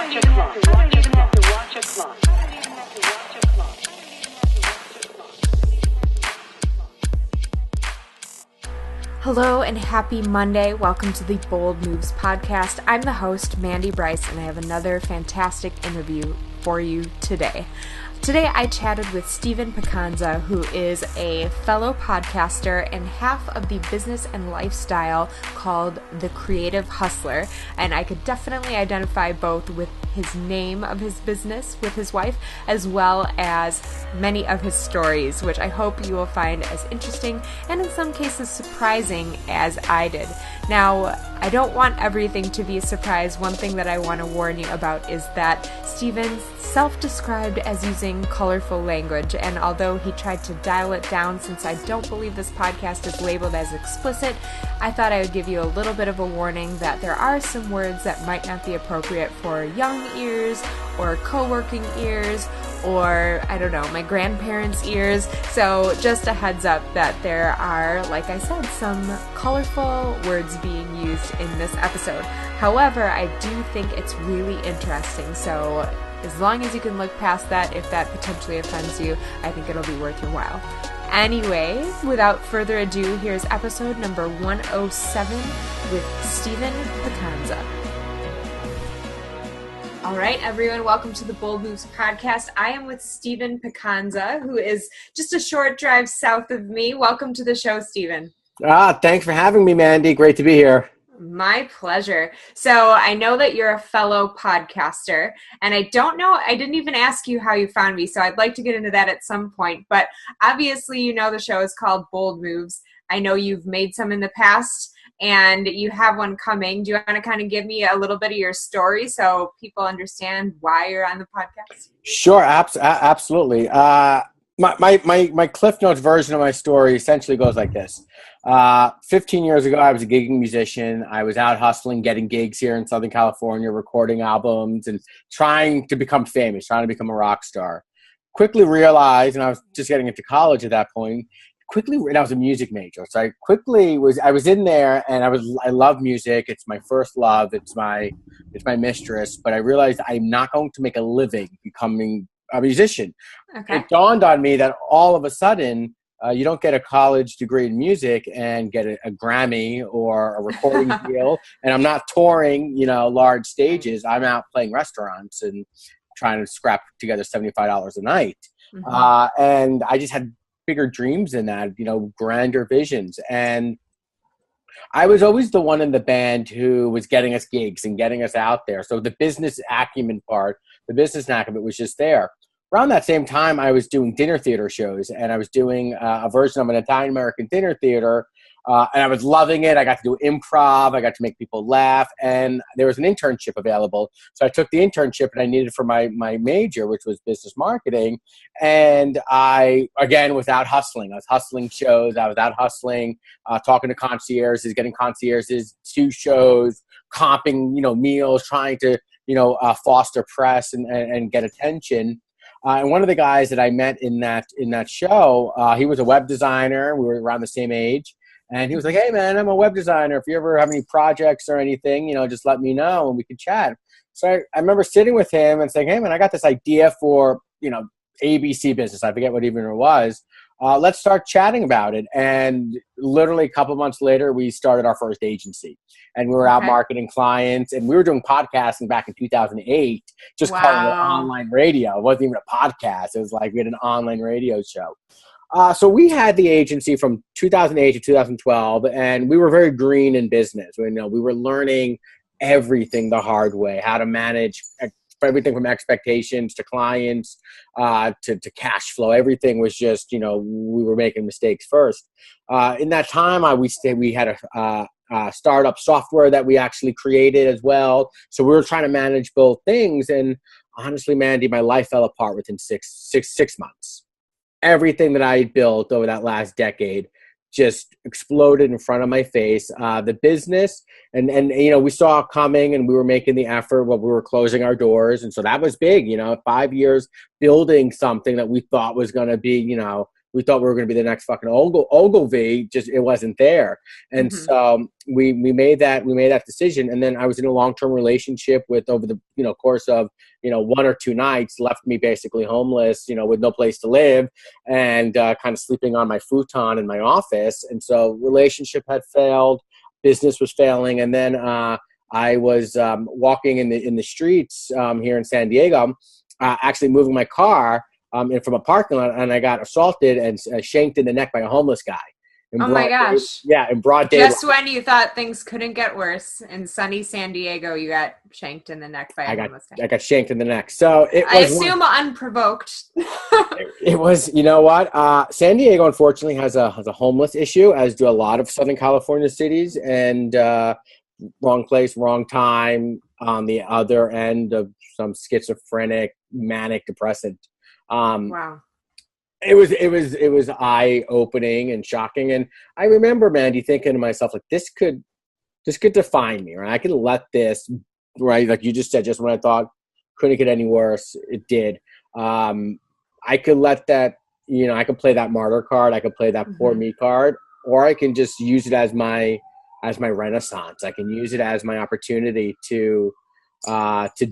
watch a clock. I don't even have to watch a clock. Hello and happy Monday. Welcome to the Bold Moves podcast. I'm the host, Mandy Bryce, and I have another fantastic interview for you today. Today I chatted with Steven Picanza, who is a fellow podcaster and half of the business and lifestyle called The Creative Hustler. And I could definitely identify both with his name of his business with his wife, as well as many of his stories, which I hope you will find as interesting and in some cases surprising as I did. Now, I don't want everything to be a surprise. One thing that I want to warn you about is that Steven's self-described as using colorful language, and although he tried to dial it down since I don't believe this podcast is labeled as explicit, I thought I would give you a little bit of a warning that there are some words that might not be appropriate for young ears or co-working ears or, I don't know, my grandparents' ears. So just a heads up that there are, like I said, some colorful words being used in this episode. However, I do think it's really interesting. So as long as you can look past that, if that potentially offends you, I think it'll be worth your while. Anyway, without further ado, here's episode number 107 with Steven Picanza. All right, everyone, welcome to the Bold Moves podcast. I am with Steven Picanza, who is just a short drive south of me. Welcome to the show, Steven. Thanks for having me, Mandy. Great to be here. My pleasure. So I know that you're a fellow podcaster, and I didn't even ask you how you found me, so I'd like to get into that at some point. But obviously, you know the show is called Bold Moves. I know you've made some in the past, and you have one coming. Do you want to kind of give me a little bit of your story so people understand why you're on the podcast? Sure, absolutely. My Cliff Notes version of my story essentially goes like this. 15 years ago, I was a gigging musician. I was out hustling, getting gigs here in Southern California, recording albums, and trying to become famous, trying to become a rock star. Quickly realized, and I was just getting into college at that point, and I was a music major. So I was in there, and I love music. It's my first love. It's my mistress. But I realized I'm not going to make a living becoming a musician. Okay. It dawned on me that all of a sudden, you don't get a college degree in music and get a Grammy or a recording deal. And I'm not touring, large stages. I'm out playing restaurants and trying to scrap together $75 a night. Mm-hmm. And I just had bigger dreams than that, grander visions. And I was always the one in the band who was getting us gigs and getting us out there. So the business acumen part, the business knack of it was just there. Around that same time, I was doing dinner theater shows, and I was doing a version of an Italian-American dinner theater, and I was loving it. I got to do improv. I got to make people laugh, and there was an internship available. So I took the internship that I needed for my major, which was business marketing, and I, again, was out hustling. I was hustling shows. I was out hustling, talking to concierges, getting concierges to shows, comping, meals, trying to, foster press and get attention. And one of the guys that I met in that show, he was a web designer. We were around the same age. And he was like, "Hey, man, I'm a web designer. If you ever have any projects or anything, just let me know and we can chat." So I remember sitting with him and saying, "Hey, man, I got this idea for, ABC business." I forget what even it was. Let's start chatting about it. And literally a couple of months later, we started our first agency. And we were out marketing clients. And we were doing podcasting back in 2008, just calling it online radio. It wasn't even a podcast. It was like we had an online radio show. So we had the agency from 2008 to 2012, and we were very green in business. We were learning everything the hard way, how to manage everything from expectations to clients, to cash flow. Everything was just, we were making mistakes first. In that time, we had a startup software that we actually created as well. So we were trying to manage both things. And honestly, Mandy, my life fell apart within six months. Everything that I built over that last decade just exploded in front of my face. The business and we saw it coming, and we were making the effort while we were closing our doors. And so that was big, 5 years building something that we thought was going to be, we thought we were going to be the next fucking Ogilvy. Just it wasn't there, and so we made that decision. And then I was in a long-term relationship with, over the course of 1 or 2 nights, left me basically homeless, with no place to live, and kind of sleeping on my futon in my office. And so relationship had failed, business was failing, and then I was walking in the streets here in San Diego, actually moving my car from a parking lot, and I got assaulted and shanked in the neck by a homeless guy. Oh my gosh. In broad daylight. Just when you thought things couldn't get worse, in sunny San Diego, you got shanked in the neck by a homeless guy. I got shanked in the neck. So I assume unprovoked. It was, you know what? San Diego, unfortunately, has a homeless issue, as do a lot of Southern California cities, and wrong place, wrong time on the other end of some schizophrenic, manic depressant. Wow. It was eye-opening and shocking. And I remember, Mandy, thinking to myself, like, this could define me, right? I could let this, right? Like you just said, just when I thought couldn't get any worse, it did. I could let that, I could play that martyr card. I could play that poor me card, or I can just use it as my renaissance. I can use it as my opportunity to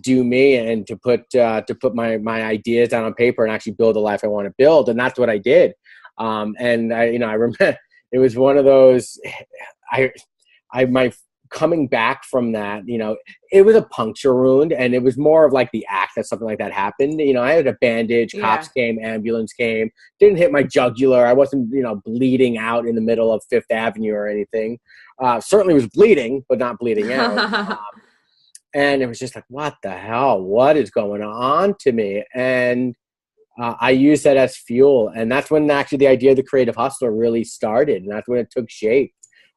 do me, and to put my ideas down on paper and actually build the life I want to build. And that's what I did. And I remember it was one of those, my coming back from that, it was a puncture wound, and it was more of like the act that something like that happened. I had a bandage, cops came, ambulance came, didn't hit my jugular. I wasn't, bleeding out in the middle of Fifth Avenue or anything. Certainly was bleeding, but not bleeding out. And it was just like, what the hell? What is going on to me? And I used that as fuel. And that's when actually the idea of the Creative Hustler really started. And that's when it took shape.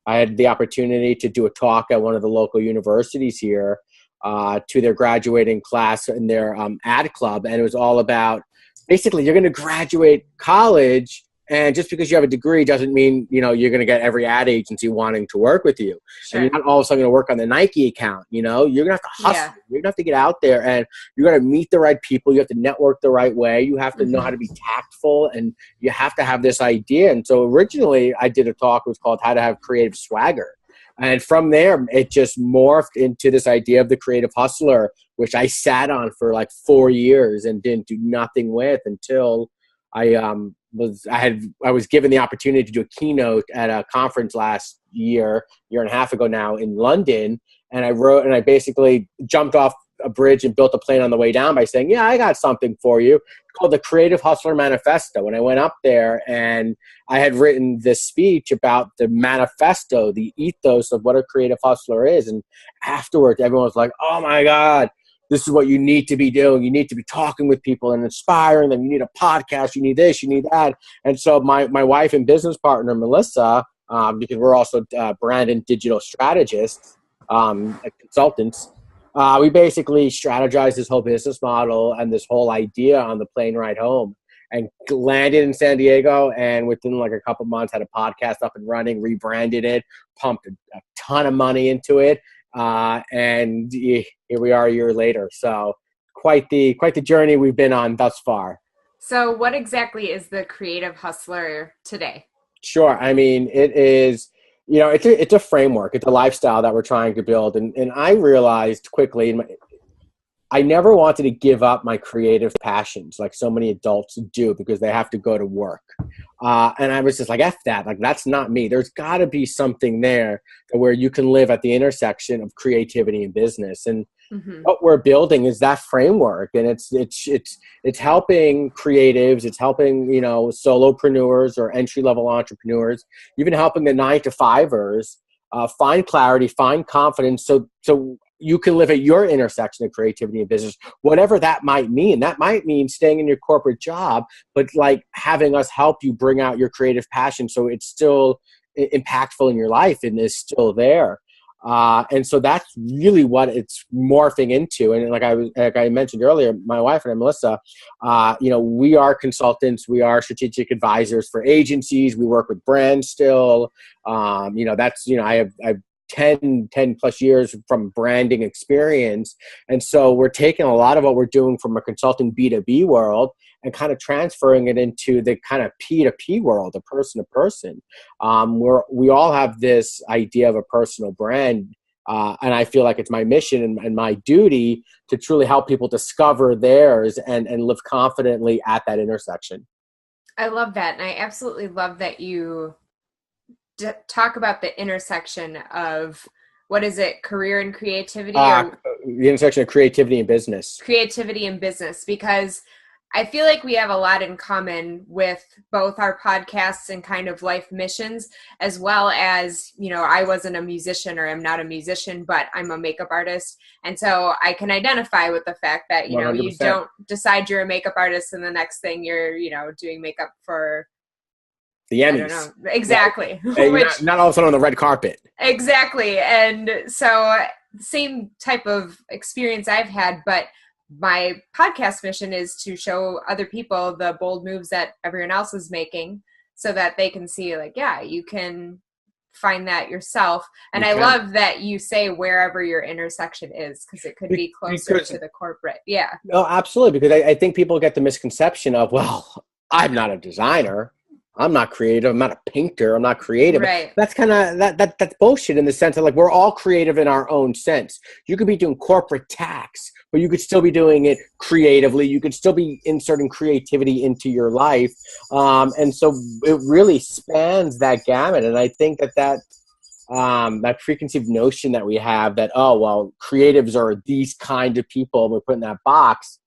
I had the opportunity to do a talk at one of the local universities here to their graduating class in their ad club. And it was all about, basically, you're going to graduate college, and just because you have a degree doesn't mean, you're going to get every ad agency wanting to work with you. Sure. And you're not all of a sudden going to work on the Nike account. You're going to have to hustle. Yeah. You're going to have to get out there, and you got to meet the right people. You have to network the right way. You have to know how to be tactful, and you have to have this idea. And so originally I did a talk. It was called How to Have Creative Swagger. And from there, it just morphed into this idea of the Creative Hustler, which I sat on for like 4 years and didn't do nothing with until I was given the opportunity to do a keynote at a conference last year and a half ago now in London. And I basically jumped off a bridge and built a plane on the way down by saying, I got something for you. It's called the Creative Hustler Manifesto. And I went up there and I had written this speech about the manifesto, the ethos of what a creative hustler is. And afterwards, everyone was like, oh my God, this is what you need to be doing. You need to be talking with people and inspiring them. You need a podcast. You need this. You need that. And so my wife and business partner, Melissa, because we're also brand and digital strategists, consultants, we basically strategized this whole business model and this whole idea on the plane ride home, and landed in San Diego. And within like a couple months, had a podcast up and running, rebranded it, pumped a ton of money into it. And here we are a year later. So quite the journey we've been on thus far. So what exactly is the Creative Hustler today? Sure. I mean, it is, it's a framework. It's a lifestyle that we're trying to build. And I realized quickly, I never wanted to give up my creative passions like so many adults do, because they have to go to work. And I was just like, F that. Like, that's not me. There's got to be something there where you can live at the intersection of creativity and business. And what we're building is that framework. And it's helping creatives. It's helping, solopreneurs or entry-level entrepreneurs, even helping the 9-to-5ers find clarity, find confidence. So you can live at your intersection of creativity and business, whatever that might mean. That might mean staying in your corporate job, but like having us help you bring out your creative passion so it's still impactful in your life and is still there. And so that's really what it's morphing into. And like I mentioned earlier, my wife and I, Melissa, we are consultants. We are strategic advisors for agencies. We work with brands still. I have 10 plus years from branding experience. And so we're taking a lot of what we're doing from a consulting B2B world and kind of transferring it into the kind of P2P world, a person to person, where we all have this idea of a personal brand. And I feel like it's my mission and my duty to truly help people discover theirs and live confidently at that intersection. I love that. And I absolutely love that you talk about the intersection of, what is it, career and creativity? The intersection of creativity and business. Creativity and business, because I feel like we have a lot in common with both our podcasts and kind of life missions, as well as, I wasn't a musician or am not a musician, but I'm a makeup artist. And so I can identify with the fact that, you 100%. don't decide you're a makeup artist and the next thing you're, doing makeup for the Emmys. I don't know. Exactly. Not all of a sudden on the red carpet. Exactly. And so same type of experience I've had, but my podcast mission is to show other people the bold moves that everyone else is making so that they can see, like, yeah, you can find that yourself. And I love that you say wherever your intersection is, because it could be closer to the corporate. Yeah. No, absolutely. Because I think people get the misconception of, well, I'm not a designer. I'm not creative. I'm not a painter. I'm not creative. Right. That's kind of that's bullshit in the sense of, like, we're all creative in our own sense. You could be doing corporate tax, but you could still be doing it creatively. You could still be inserting creativity into your life. And so it really spans that gamut. And I think that preconceived notion that we have that, oh, well, creatives are these kind of people, we're put in that box,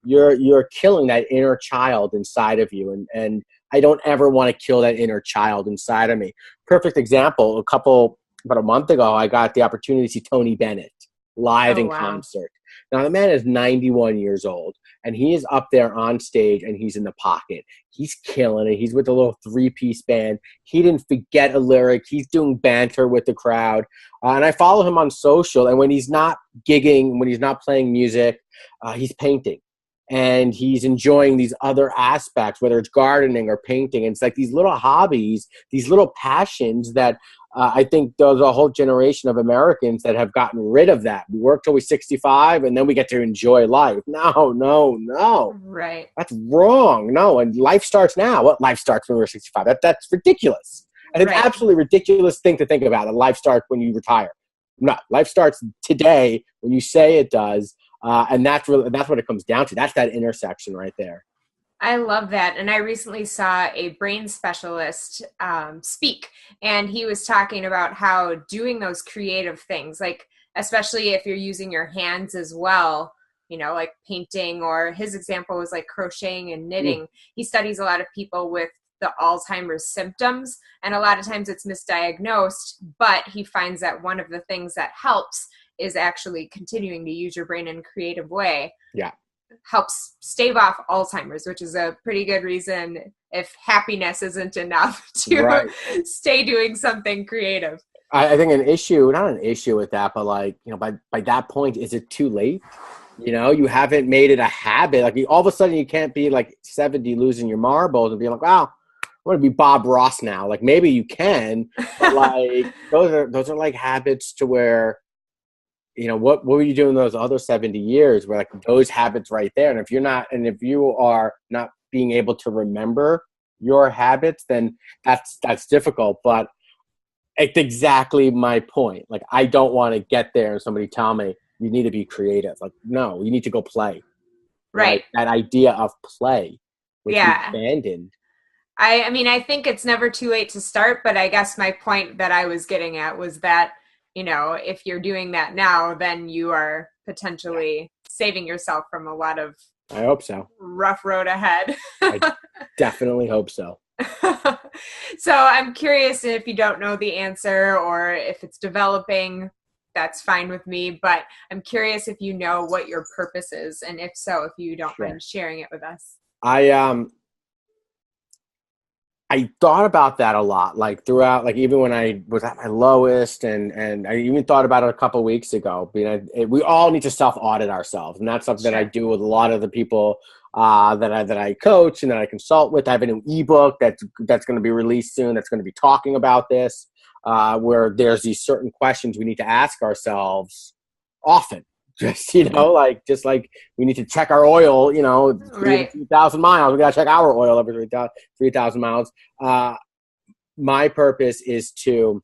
you're killing that inner child inside of you. And I don't ever want to kill that inner child inside of me. Perfect example, about a month ago, I got the opportunity to see Tony Bennett live in concert. Now, the man is 91 years old, and he is up there on stage, and he's in the pocket. He's killing it. He's with a little 3-piece band. He didn't forget a lyric. He's doing banter with the crowd. And I follow him on social, and when he's not gigging, when he's not playing music, he's painting. And he's enjoying these other aspects, whether it's gardening or painting. And it's like these little hobbies, these little passions that I think there's a whole generation of Americans that have gotten rid of that. We work till we're 65 and then we get to enjoy life. No. Right. That's wrong. No. And life starts now. What, life starts when we're 65? That's ridiculous. And it's an absolutely ridiculous thing to think about, that life starts when you retire. No, life starts today when you say it does. And that's what it comes down to. That's that intersection right there. I love that. And I recently saw a brain specialist speak, and he was talking about how doing those creative things, like especially if you're using your hands as well, like painting, or his example was like crocheting and knitting. He studies a lot of people with the Alzheimer's symptoms, and a lot of times it's misdiagnosed, but he finds that one of the things that helps is actually continuing to use your brain in a creative way. Yeah. Helps stave off Alzheimer's, which is a pretty good reason if happiness isn't enough to stay doing something creative. I think not an issue with that, but like, by that point, is it too late? You haven't made it a habit. Like, all of a sudden you can't be like 70 losing your marbles and being like, wow, I want to be Bob Ross now. Like, maybe you can, but like those are like habits to where, what were you doing those other 70 years where, like, those habits right there? And if you are not being able to remember your habits, then that's difficult. But it's exactly my point. Like, I don't want to get there and somebody tell me you need to be creative. Like, no, you need to go play. Right. That idea of play, which we abandoned. I think it's never too late to start, but I guess my point that I was getting at was that, if you're doing that now, then you are potentially saving yourself from a lot of, I hope so, rough road ahead. I definitely hope so. So I'm curious, if you don't know the answer or if it's developing, that's fine with me. But I'm curious if you know what your purpose is. And if so, if you don't mind sharing it with us. I thought about that a lot, like throughout, like even when I was at my lowest, and I even thought about it a couple of weeks ago. We all need to self-audit ourselves, and that's something that I do with a lot of the people that I coach and that I consult with. I have a new ebook that's going to be released soon. That's going to be talking about this, where there's these certain questions we need to ask ourselves often, Just, just like we need to check our oil, Right. 3,000 miles. We got to check our oil every 3,000 miles. My purpose is to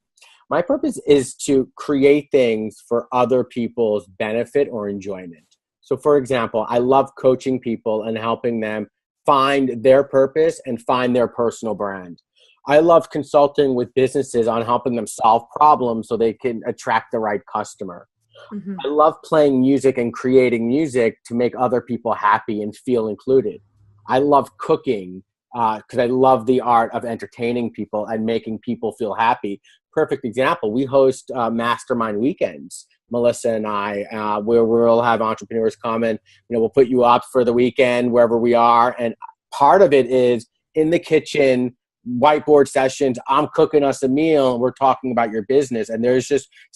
create things for other people's benefit or enjoyment. So, for example, I love coaching people and helping them find their purpose and find their personal brand. I love consulting with businesses on helping them solve problems so they can attract the right customer. Mm-hmm. I love playing music and creating music to make other people happy and feel included. I love cooking because I love the art of entertaining people and making people feel happy. Perfect example, we host mastermind weekends, Melissa and I, where we'll have entrepreneurs come and, we'll put you up for the weekend wherever we are. And part of it is in the kitchen, whiteboard sessions. I'm cooking us a meal and we're talking about your business. And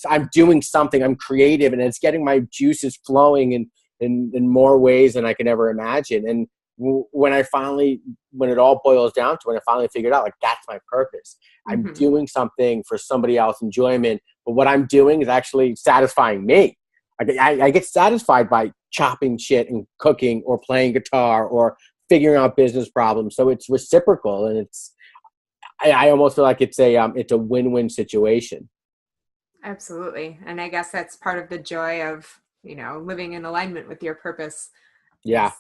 I'm doing something, I'm creative, and it's getting my juices flowing in more ways than I can ever imagine. And when it all boils down to it, I finally figured out, like, that's my purpose. Mm-hmm. I'm doing something for somebody else's enjoyment, but what I'm doing is actually satisfying me. I get satisfied by chopping shit and cooking or playing guitar or figuring out business problems. So it's reciprocal, and I almost feel like it's a win-win situation. Absolutely. And I guess that's part of the joy of, living in alignment with your purpose. Yeah.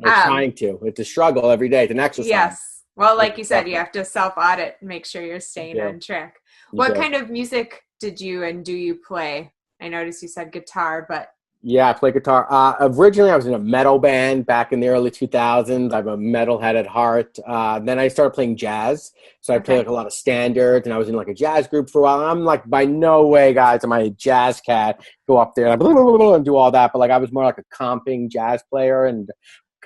Trying to. It's a struggle every day. It's an exercise. Yes. Well, like you said, you have to self-audit, make sure you're staying on track. What kind of music did you and do you play? I noticed you said guitar, but... Yeah, I play guitar. Originally, I was in a metal band back in the early 2000s. I'm a metalhead at heart. Then I started playing jazz. So I played like a lot of standards, and I was in like a jazz group for a while. And I'm like, by no way, guys, am I a jazz cat. Go up there and, and do all that. But like, I was more like a comping jazz player. And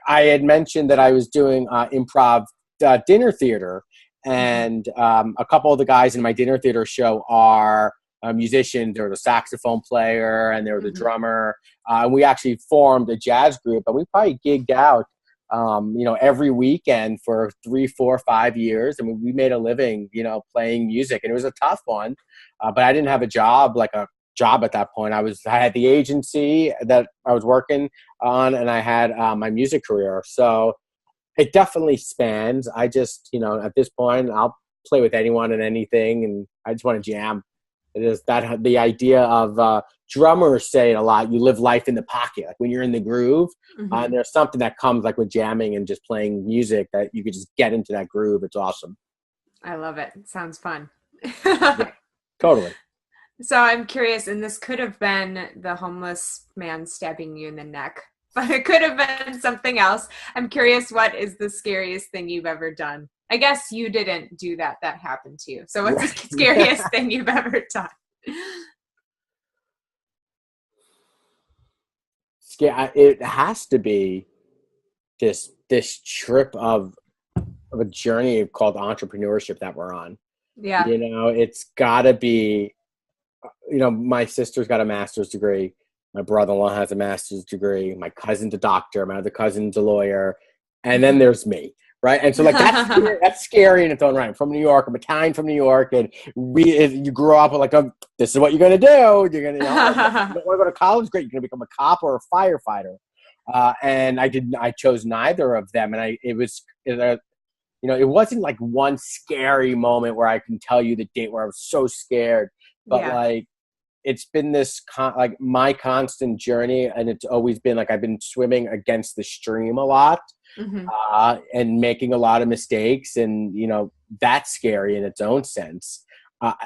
I had mentioned that I was doing improv dinner theater. And a couple of the guys in my dinner theater show are musicians. There was a saxophone player and there was a drummer. And we actually formed a jazz group, and we probably gigged out, every weekend for 3, 4, 5 years. And we made a living, playing music, and it was a tough one. But I didn't have a job at that point. I had the agency that I was working on, and I had my music career. So it definitely spans. I just, at this point, I'll play with anyone and anything, and I just want to jam. It is that the idea of drummers say it a lot. You live life in the pocket, like when you're in the groove. And there's something that comes like with jamming and just playing music that you could just get into that groove. It's awesome. I love it. It sounds fun. Yeah, totally. So I'm curious, and this could have been the homeless man stabbing you in the neck, but it could have been something else. I'm curious, what is the scariest thing you've ever done? I guess you didn't do that. That happened to you. So what's the scariest thing you've ever done? It has to be this trip of a journey called entrepreneurship that we're on. Yeah. It's got to be, my sister's got a master's degree. My brother-in-law has a master's degree. My cousin's a doctor. My other cousin's a lawyer. And then there's me, right? And so, like, that's scary in its own right. I'm from New York. I'm Italian from New York. And you grow up with, like, this is what you're going to do. You're going to, you don't want to go to college? Great. You're going to become a cop or a firefighter. And I chose neither of them. And it wasn't like one scary moment where I can tell you the date where I was so scared. But like, it's been this my constant journey, and it's always been like I've been swimming against the stream a lot, and making a lot of mistakes, and that's scary in its own sense, but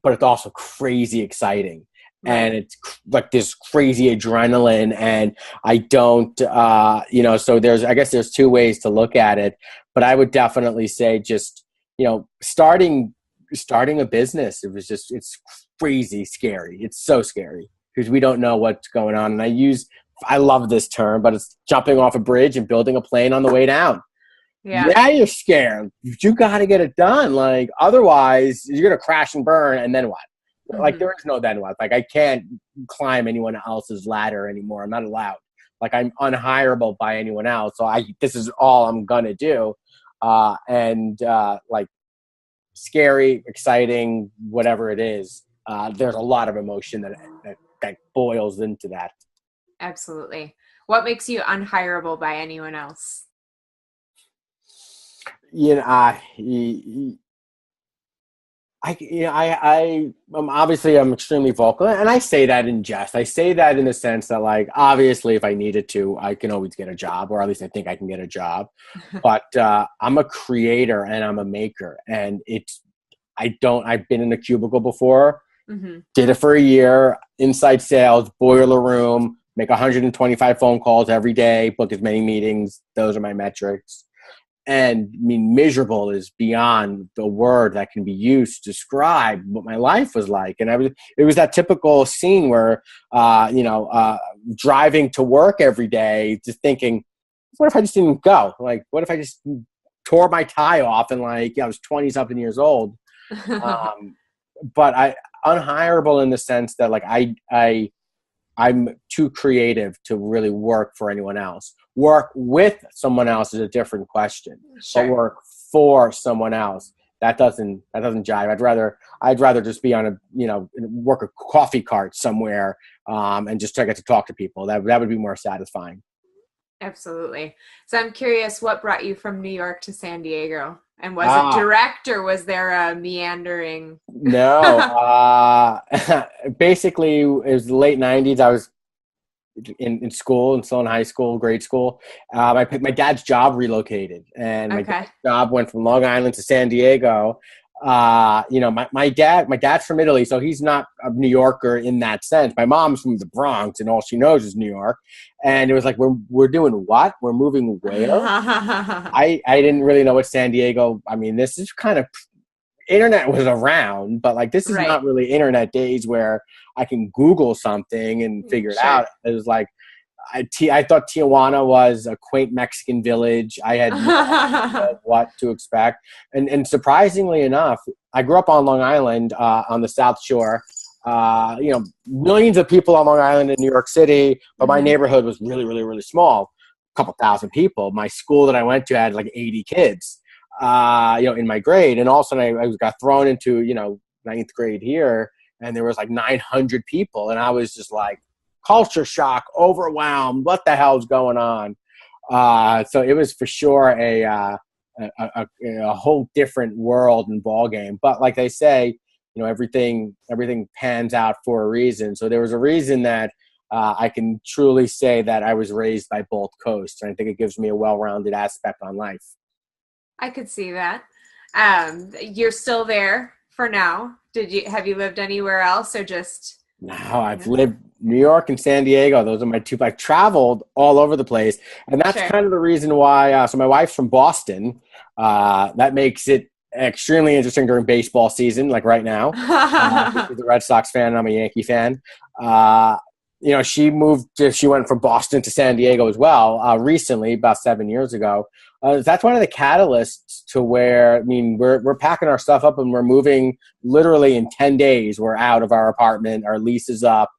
it's also crazy exciting, and it's like this crazy adrenaline, and I don't, so I guess there's two ways to look at it, but I would definitely say just starting a business, it's crazy scary. It's so scary because we don't know what's going on. And I love this term, but it's jumping off a bridge and building a plane on the way down. Yeah, you're scared. You got to get it done. Like, otherwise you're going to crash and burn. And then what? Like, there is no then what. Like, I can't climb anyone else's ladder anymore. I'm not allowed. Like, I'm unhireable by anyone else. So this is all I'm going to do. Like, scary, exciting, whatever it is. There's a lot of emotion that boils into that. Absolutely. What makes you unhireable by anyone else? You know, obviously I'm extremely vocal, and I say that in jest. I say that in the sense that, like, obviously, if I needed to, I can always get a job, or at least I think I can get a job. But I'm a creator and I'm a maker, and I've been in a cubicle before, Mm-hmm. did it for a year, inside sales, boiler room, make 125 phone calls every day, book as many meetings. Those are my metrics. And I mean, miserable is beyond the word that can be used to describe what my life was like. And it was that typical scene where, driving to work every day, just thinking, what if I just didn't go? Like, what if I just tore my tie off and, like, I was 20 something years old. But unhireable in the sense that, like, I'm too creative to really work for anyone else. Work with someone else is a different question. Sure. But work for someone else, that doesn't jive. I'd rather just be on work a coffee cart somewhere, and just get to talk to people. That would be more satisfying. Absolutely. So I'm curious, what brought you from New York to San Diego? And was it direct, or was there a meandering? No. Basically, it was the late 90s. I was in school, and still in high school, grade school. My dad's job relocated, and my dad's job went from Long Island to San Diego. My dad's from Italy, so he's not a New Yorker in that sense. My mom's from the Bronx, and all she knows is New York. And it was like, we're doing what? We're moving where? I didn't really know what San Diego. I mean, this is kind of, internet was around, but, like, this is not really internet days where I can Google something and figure it out. It was like, I thought Tijuana was a quaint Mexican village. I had no idea what to expect. And surprisingly enough, I grew up on Long Island, on the South Shore. Millions of people on Long Island in New York City, but my neighborhood was really, really, really small. A couple thousand people. My school that I went to had like 80 kids, in my grade. And all of a sudden I got thrown into, ninth grade here, and there was like 900 people. And I was just like, culture shock, overwhelmed. What the hell's going on? So it was for sure a whole different world and ball game. But like they say, everything pans out for a reason. So there was a reason that I can truly say that I was raised by both coasts, and I think it gives me a well-rounded aspect on life. I could see that. You're still there for now. Have you lived anywhere else, or just? No, I've lived New York and San Diego. Those are my two. I've traveled all over the place, and that's kind of the reason why. So my wife's from Boston. That makes it extremely interesting during baseball season, like right now. She's a Red Sox fan, and I'm a Yankee fan. She went from Boston to San Diego as well recently, about 7 years ago. That's one of the catalysts to where, we're packing our stuff up and we're moving literally in 10 days. We're out of our apartment. Our lease is up.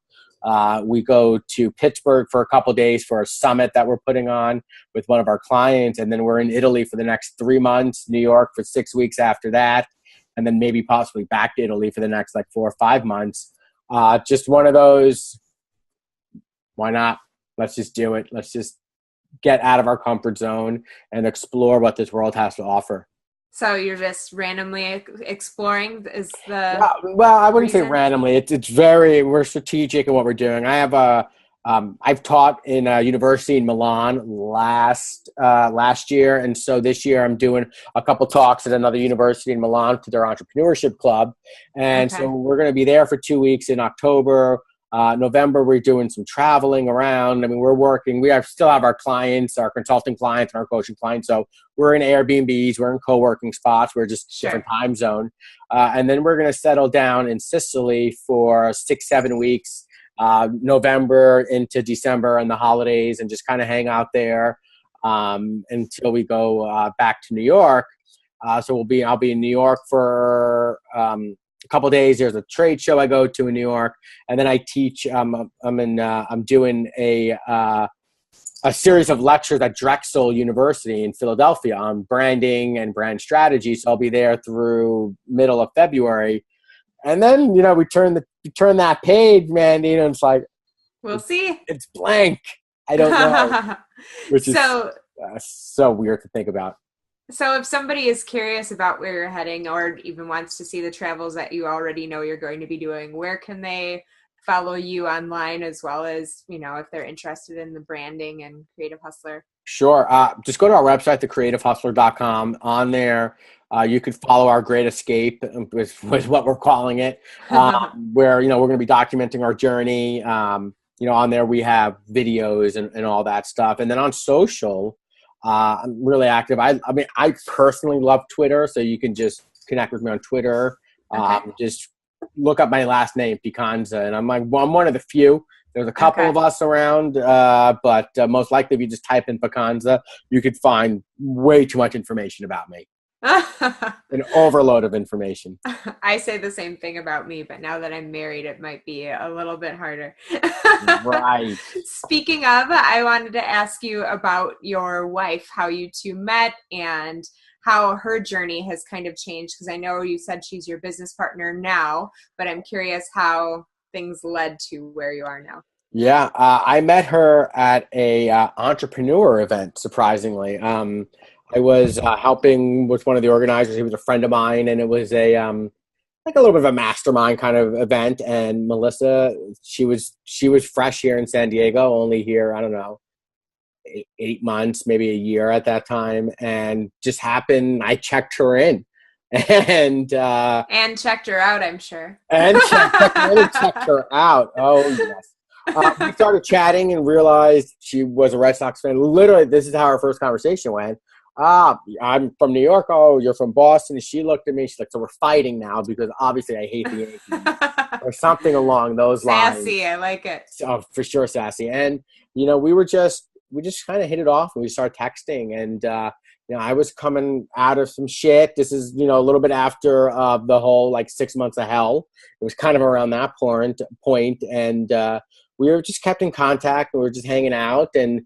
We go to Pittsburgh for a couple days for a summit that we're putting on with one of our clients. And then we're in Italy for the next 3 months, New York for 6 weeks after that. And then maybe possibly back to Italy for the next 4 or 5 months. Just one of those, why not? Let's just do it. Let's just get out of our comfort zone and explore what this world has to offer. So you're just randomly exploring is the well, I wouldn't reason? say randomly. We're strategic in what we're doing. I have I've taught in a university in Milan last year, and so this year I'm doing a couple talks at another university in Milan to their entrepreneurship club, and so we're going to be there for 2 weeks in October. November, we're doing some traveling around. We're working. Still have our clients, our consulting clients, and our coaching clients. So we're in Airbnbs, we're in co-working spots. We're just different time zone. And then we're going to settle down in Sicily for 6-7 weeks, November into December and the holidays, and just kind of hang out there until we go back to New York. So I'll be in New York for a couple of days. There's a trade show I go to in New York, and then I teach. I'm doing a series of lectures at Drexel University in Philadelphia on branding and brand strategy. So I'll be there through middle of February, and then we turn that page, man. It's like, We'll see. It's blank. I don't know, which is So, so weird to think about. so if somebody is curious about where you're heading or even wants to see the travels that you already know you're going to be doing, where can they follow you online as well as, if they're interested in the branding and Creative Hustler? Sure. Just go to our website, thecreativehustler.com. On there, you could follow our Great Escape, was what we're calling it, where, we're going to be documenting our journey. On there we have videos and all that stuff. And then on social, I'm really active. I mean, I personally love Twitter, so you can just connect with me on Twitter. Okay. Just look up my last name, Picanza, and I'm one of the few. There's a couple Okay. of us around, but most likely if you just type in Picanza, you could find way too much information about me. An overload of information. I say the same thing about me, but now that I'm married, it might be a little bit harder. Right. Speaking of, I wanted to ask you about your wife, how you two met and how her journey has kind of changed. Because I know you said she's your business partner now, but I'm curious how things led to where you are now. Yeah, I met her at a entrepreneur event, surprisingly. I was helping with one of the organizers. He was a friend of mine, and it was like a little bit of a mastermind kind of event. And Melissa, she was fresh here in San Diego, only here, I don't know, 8 months, maybe a year at that time, and just happened. I checked her in, and checked her out, I'm sure. checked her out. Oh yes. We started chatting and realized she was a Red Sox fan. Literally, this is how our first conversation went. I'm from New York. Oh, you're from Boston. And she looked at me. She's like, so we're fighting now because obviously I hate the Yankees or something along those lines. Sassy, I like it. For sure, sassy. And, we just kind of hit it off and we started texting. And, I was coming out of some shit. This is, a little bit after the whole 6 months of hell. It was kind of around that point. And we were just kept in contact and we were just hanging out. And,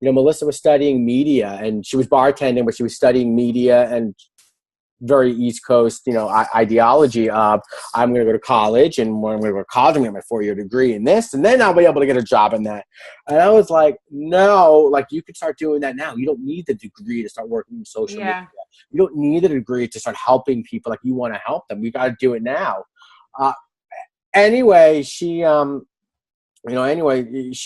Melissa was studying media and she was bartending, but she was studying media and very East Coast, ideology of I'm going to go to college, and when I'm going to go to college, I'm going to get my 4-year degree in this, and then I'll be able to get a job in that. And I was like, no, you could start doing that now. You don't need the degree to start working in social media. You don't need a degree to start helping people like you want to help them. We got to do it now. Anyway, she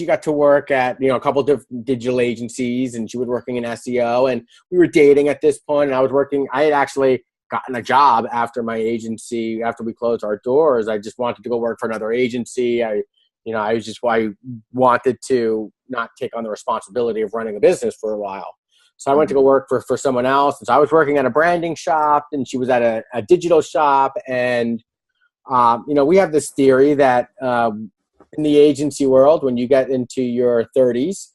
got to work at, a couple of digital agencies, and she was working in SEO, and we were dating at this point, and I had actually gotten a job after my agency, after we closed our doors. I just wanted to go work for another agency. I wanted to not take on the responsibility of running a business for a while. So I went to go work for someone else. And so I was working at a branding shop, and she was at a digital shop. And, we have this theory that, in the agency world, when you get into your 30s,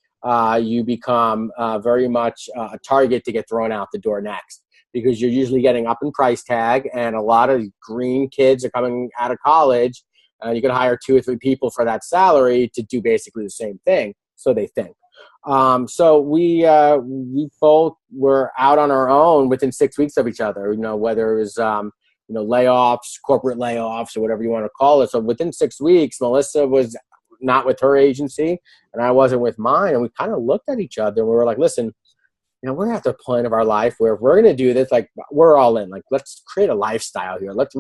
you become very much a target to get thrown out the door next, because you're usually getting up in price tag, and a lot of green kids are coming out of college. You can hire 2 or 3 people for that salary to do basically the same thing, so they think. So we both were out on our own within 6 weeks of each other, whether it was layoffs, corporate layoffs, or whatever you want to call it. So within 6 weeks, Melissa was not with her agency and I wasn't with mine. And we kind of looked at each other and we were like, listen, we're at the point of our life where if we're going to do this, we're all in, let's create a lifestyle here. Let's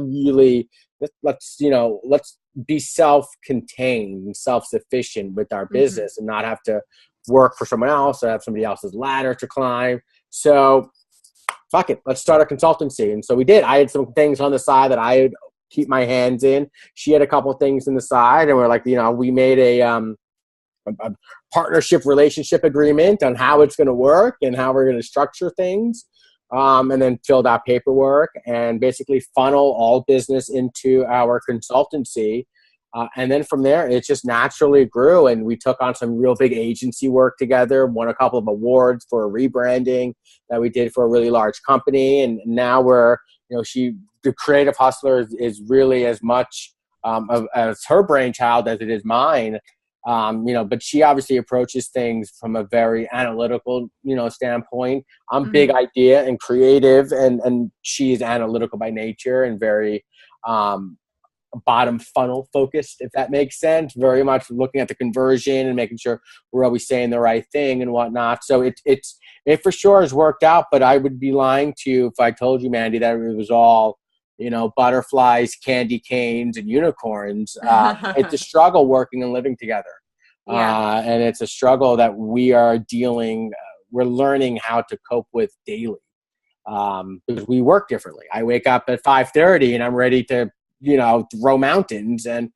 be self-contained and self-sufficient with our business and not have to work for someone else or have somebody else's ladder to climb. So fuck it, let's start a consultancy. And so we did. I had some things on the side that I would keep my hands in. She had a couple of things on the side, and we're like, we made a partnership relationship agreement on how it's going to work and how we're going to structure things, and then filled out paperwork and basically funnel all business into our consultancy. And then from there, it just naturally grew, and we took on some real big agency work together, won a couple of awards for a rebranding that we did for a really large company. And now we're, the Creative Hustler is really as much as her brainchild as it is mine. But she obviously approaches things from a very analytical, standpoint. I'm big idea and creative, and she is analytical by nature and very, bottom funnel focused, if that makes sense. Very much looking at the conversion and making sure we're always saying the right thing and whatnot. So it for sure has worked out, but I would be lying to you if I told you, Mandy, that it was all, butterflies, candy canes, and unicorns. It's a struggle working and living together. Yeah. And it's a struggle that we are we're learning how to cope with daily. Because we work differently. I wake up at 5:30 and I'm ready to, throw mountains, and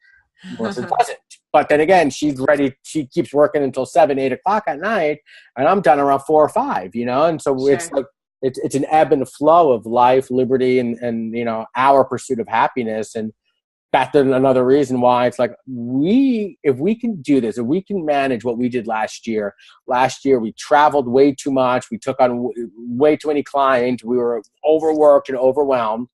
Melissa doesn't. But then again, she's ready. She keeps working until 7, 8 o'clock at night, and I'm done around 4 or 5, And so Sure. it's like, it's an ebb and flow of life, liberty, and our pursuit of happiness. And that's another reason why it's like, if we can do this, if we can manage what we did last year, we traveled way too much. We took on way too many clients. We were overworked and overwhelmed.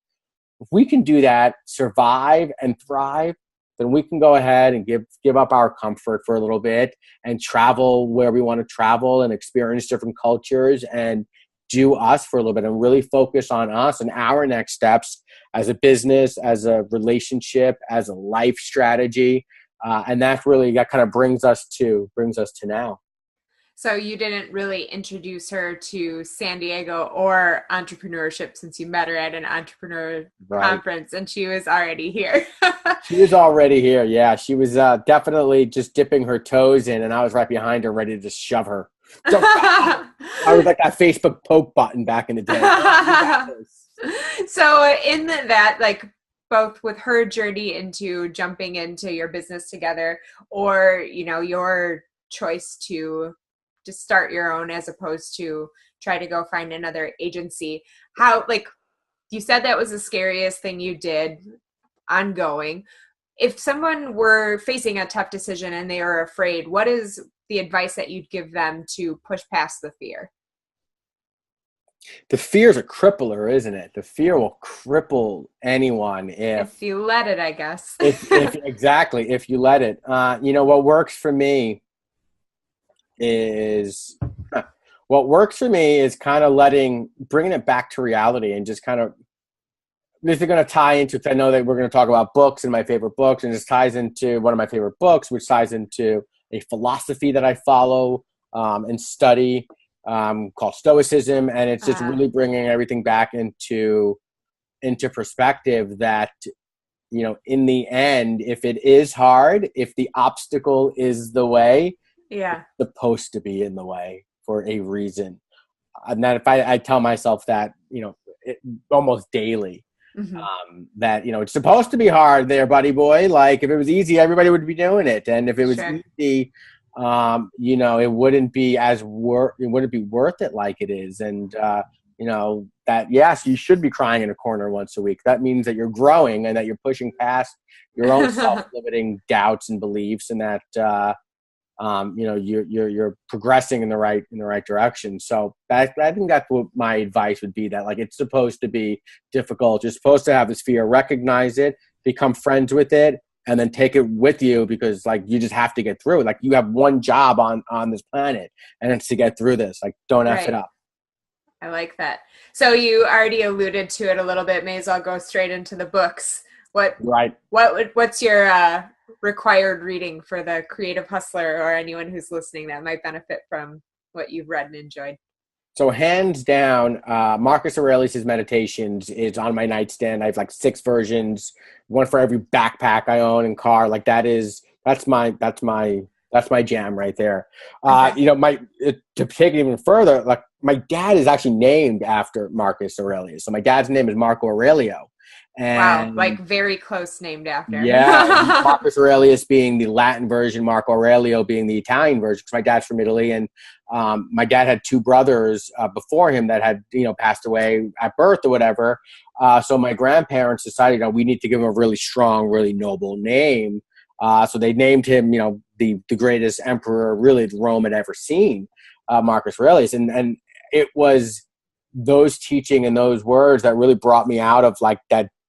If we can do that, survive and thrive, then we can go ahead and give up our comfort for a little bit and travel where we want to travel and experience different cultures and do us for a little bit and really focus on us and our next steps as a business, as a relationship, as a life strategy. And that kind of brings us to now. So you didn't really introduce her to San Diego or entrepreneurship since you met her at an entrepreneur conference, and she was already here. She was already here. Yeah, she was definitely just dipping her toes in, and I was right behind her, ready to just shove her. So, I was like that Facebook poke button back in the day. So in that, like, both with her journey into jumping into your business together, or your choice to start your own as opposed to try to go find another agency, how, like, you said that was the scariest thing you did ongoing. If someone were facing a tough decision and they are afraid, what is the advice that you'd give them to push past the fear? The fear's a crippler, isn't it? The fear will cripple anyone if you let it, I guess. Exactly, if you let it. What works for me is kind of bringing it back to reality, and just kind of, this is going to tie into, because I know that we're going to talk about books and my favorite books, and this ties into one of my favorite books, which ties into a philosophy that I follow and study called Stoicism. And it's just really bringing everything back into perspective that, in the end, if it is hard, if the obstacle is the way, it's supposed to be in the way for a reason. And that if I tell myself that, almost daily, that, it's supposed to be hard there, buddy boy. Like, if it was easy, everybody would be doing it. And if it was easy, it wouldn't be worth it like it is. And, that, yes, you should be crying in a corner once a week. That means that you're growing and that you're pushing past your own self-limiting doubts and beliefs, and that, you're progressing in the right direction. So I think that's what my advice would be, that, like, it's supposed to be difficult. You're supposed to have this fear, recognize it, become friends with it, and then take it with you, because, like, you just have to get through it. Like, you have one job on this planet, and it's to get through this. Like, don't F it up. I like that. So you already alluded to it a little bit. May as well go straight into the books. What's your required reading for the creative hustler, or anyone who's listening that might benefit from what you've read and enjoyed? So hands down, Marcus Aurelius' Meditations is on my nightstand. I have like 6 versions, one for every backpack I own and car. Like, that's my jam right there. Okay. To take it even further, like, my dad is actually named after Marcus Aurelius. So my dad's name is Marco Aurelio. And, wow, like, very close named after. Yeah, Marcus Aurelius being the Latin version, Marco Aurelio being the Italian version, because my dad's from Italy, and my dad had 2 brothers before him that had passed away at birth or whatever. So my grandparents decided, we need to give him a really strong, really noble name. So they named him, the greatest emperor really Rome had ever seen, Marcus Aurelius, and it was those teaching and those words that really brought me out of, like,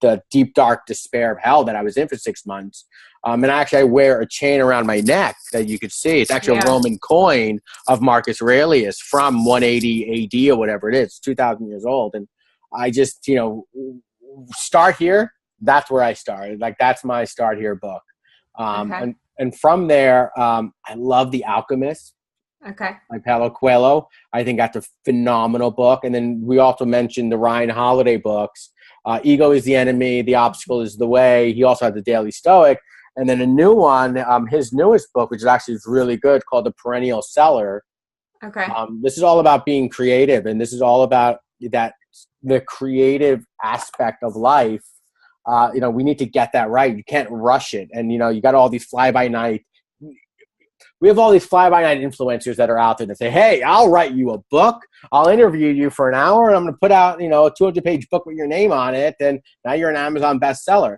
the deep, dark despair of hell that I was in for 6 months. And actually, I wear a chain around my neck that you could see. It's actually a Roman coin of Marcus Aurelius from 180 AD or whatever it is, 2,000 years old. And I just, start here, that's where I started. Like, that's my start here book. Okay. And from there, I love The Alchemist Okay. by Paulo Coelho. I think that's a phenomenal book. And then we also mentioned the Ryan Holiday books. Ego is the Enemy, The Obstacle is the Way. He also had The Daily Stoic. And then a new one, his newest book, which is actually really good, called The Perennial Seller. Okay. This is all about being creative, and this is all about the creative aspect of life. We need to get that right. You can't rush it. And, you got all these fly-by-night. We have all these fly-by-night influencers that are out there that say, hey, I'll write you a book. I'll interview you for an hour, and I'm going to put out, a 200-page book with your name on it, and now you're an Amazon bestseller.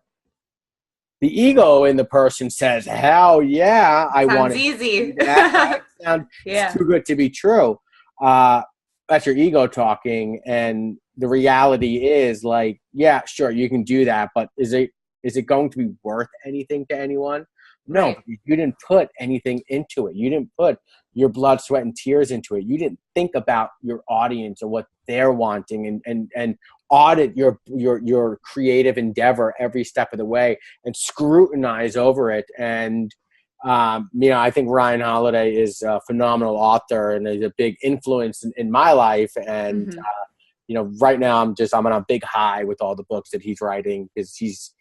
The ego in the person says, hell yeah, I want it. Sounds easy. It's too good to be true. That's your ego talking, and the reality is, like, yeah, sure, you can do that, but is it going to be worth anything to anyone? No, Right. you didn't put anything into it. You didn't put your blood, sweat, and tears into it. You didn't think about your audience or what they're wanting, and audit your creative endeavor every step of the way and scrutinize over it. And I think Ryan Holiday is a phenomenal author and is a big influence in my life. And right now I'm on a big high with all the books that he's writing, because he's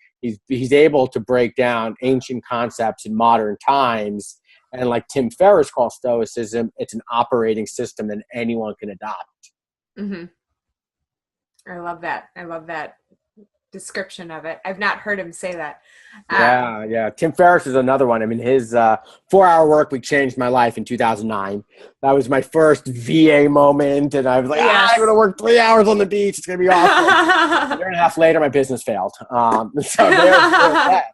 able to break down ancient concepts in modern times. And like Tim Ferriss calls Stoicism, it's an operating system that anyone can adopt. Mm-hmm. I love that description of it. I've not heard him say that. Yeah. Tim Ferriss is another one. I mean, his 4-Hour Workweek changed my life in 2009. That was my first VA moment, and I was like, I'm going to work 3 hours on the beach. It's going to be awesome. A year and a half later, my business failed. So there's that.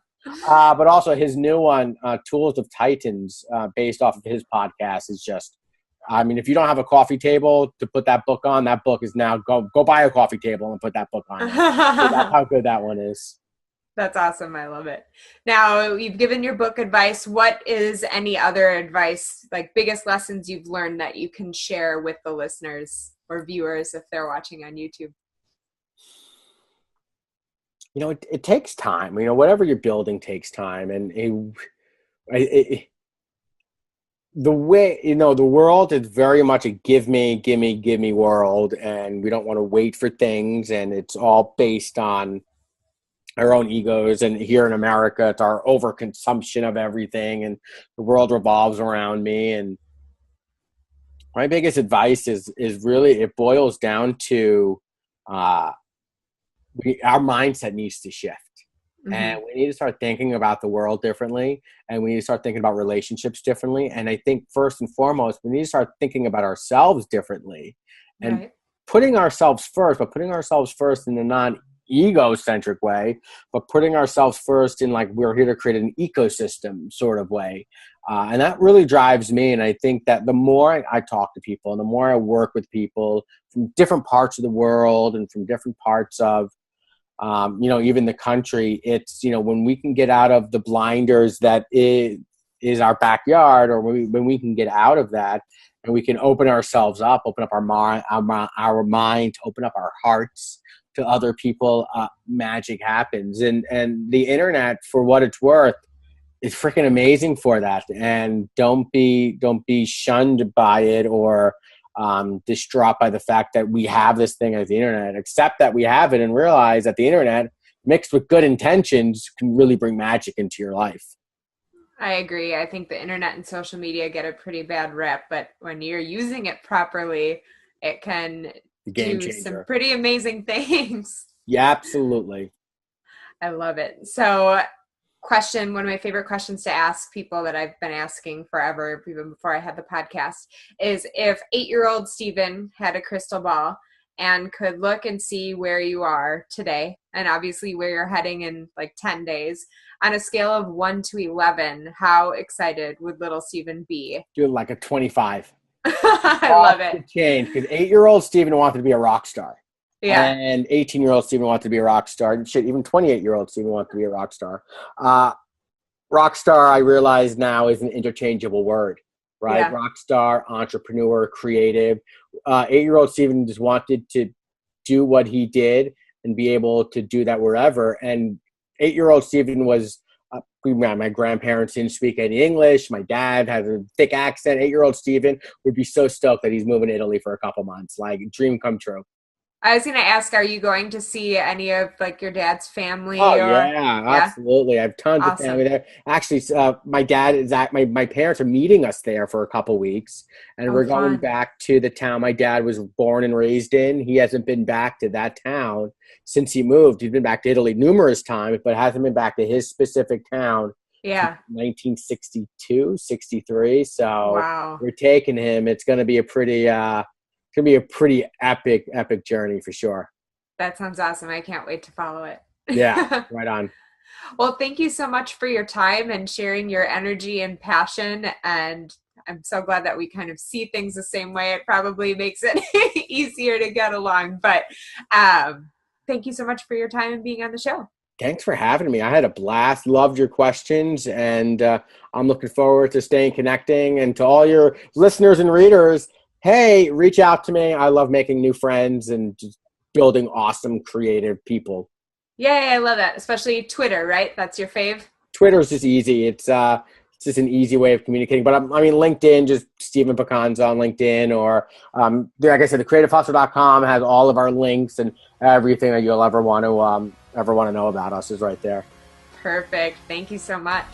But also his new one, Tools of Titans, based off of his podcast, is just, I mean, if you don't have a coffee table to put that book on, that book is now go buy a coffee table and put that book on. That's how good that one is. That's awesome. I love it. Now, you've given your book advice. What is any other advice, like biggest lessons you've learned that you can share with the listeners or viewers if they're watching on YouTube? It takes time. Whatever you're building takes time. And the way, the world is very much a give me world, and we don't want to wait for things, and it's all based on our own egos. And here in America, it's our overconsumption of everything, and the world revolves around me. And my biggest advice is really, it boils down to our mindset needs to shift. Mm-hmm. And we need to start thinking about the world differently, and we need to start thinking about relationships differently. And I think first and foremost, we need to start thinking about ourselves differently, and putting ourselves first, but putting ourselves first in a non-ego-centric way, but putting ourselves first in, like, we're here to create an ecosystem sort of way. And that really drives me. And I think that the more I talk to people and the more I work with people from different parts of the world and from different parts of even the country, it's, when we can get out of the blinders that is our backyard, or when we can get out of that and we can open ourselves up, open up our mind, open up our hearts to other people, magic happens. And the internet, for what it's worth, is freaking amazing for that. And don't be shunned by it or distraught by the fact that we have this thing as the internet. Accept that we have it and realize that the internet, mixed with good intentions, can really bring magic into your life. I agree. I think the internet and social media get a pretty bad rep, but when you're using it properly, it can do some pretty amazing things. Yeah, absolutely. I love it. So, one of my favorite questions to ask people that I've been asking forever, even before I had the podcast, is if 8-year-old Steven had a crystal ball and could look and see where you are today, and obviously where you're heading in like 10 days, on a scale of 1 to 11, how excited would little Steven be? Do like a 25. I love it. Change, because 8-year-old Steven wanted to be a rock star. Yeah. And 18-year-old Steven wanted to be a rock star. Shit, even 28-year-old Steven wanted to be a rock star. Rock star, I realize now, is an interchangeable word, right? Yeah. Rock star, entrepreneur, creative. 8-year-old Steven just wanted to do what he did and be able to do that wherever. And 8-year-old Steven was, my grandparents didn't speak any English. My dad had a thick accent. 8-year-old Steven would be so stoked that he's moving to Italy for a couple months. Like, dream come true. I was going to ask, are you going to see any of like your dad's family? Oh or yeah, absolutely. I have tons of Awesome. family there. Actually, my dad is at my parents are meeting us there for a couple weeks, and Oh, we're going fun. back to the town my dad was born and raised in. He hasn't been back to that town since he moved. He's been back to Italy numerous times, but hasn't been back to his specific town since Yeah. 1962, 63. So Wow. we're taking him. It's going to be a pretty epic journey for sure. That sounds awesome. I can't wait to follow it. Yeah, right on. Well, thank you so much for your time and sharing your energy and passion. And I'm so glad that we kind of see things the same way. It probably makes it easier to get along. But thank you so much for your time and being on the show. Thanks for having me. I had a blast. Loved your questions, and I'm looking forward to staying connecting. And to all your listeners and readers, hey, reach out to me. I love making new friends and just building awesome, creative people. Yay, I love that. Especially Twitter, right? That's your fave? Twitter's just easy. It's just an easy way of communicating. But I mean, LinkedIn, just Stephen Picanza on LinkedIn, or like I said, thecreativehustle.com has all of our links, and everything that you'll ever want to know about us is right there. Perfect. Thank you so much.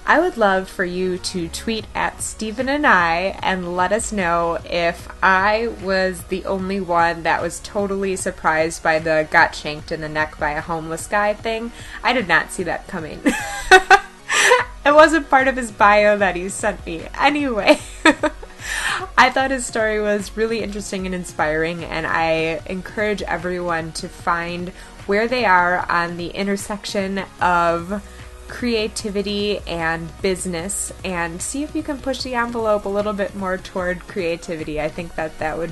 I would love for you to tweet at Stephen and I and let us know if I was the only one that was totally surprised by the got shanked in the neck by a homeless guy thing. I did not see that coming. It wasn't part of his bio that he sent me. Anyway, I thought his story was really interesting and inspiring, and I encourage everyone to find where they are on the intersection of creativity and business and see if you can push the envelope a little bit more toward creativity. I think that would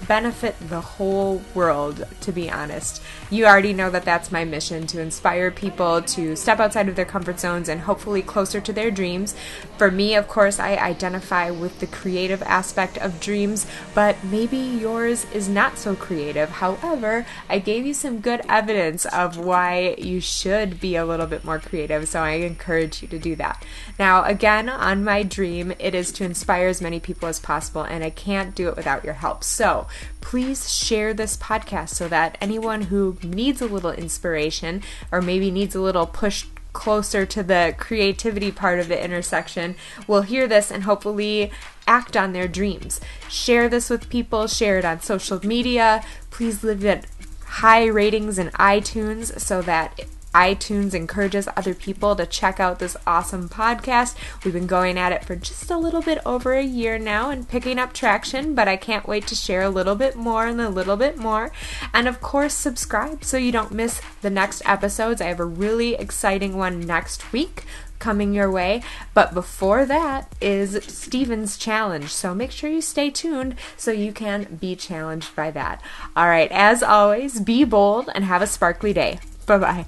benefit the whole world, to be honest. You already know that that's my mission, to inspire people to step outside of their comfort zones and hopefully closer to their dreams. For me, of course, I identify with the creative aspect of dreams, but maybe yours is not so creative. However, I gave you some good evidence of why you should be a little bit more creative, so I encourage you to do that. Now, again, on my dream, it is to inspire as many people as possible, and I can't do it without your help. So please share this podcast so that anyone who needs a little inspiration or maybe needs a little push closer to the creativity part of the intersection will hear this and hopefully act on their dreams. Share this with people, share it on social media. Please leave it high ratings in iTunes so that iTunes encourages other people to check out this awesome podcast. We've been going at it for just a little bit over a year now and picking up traction, but I can't wait to share a little bit more and a little bit more. And of course, subscribe so you don't miss the next episodes. I have a really exciting one next week coming your way, but before that is Steven's challenge, so make sure you stay tuned so you can be challenged by that. All right, as always, be bold and have a sparkly day. Bye-bye.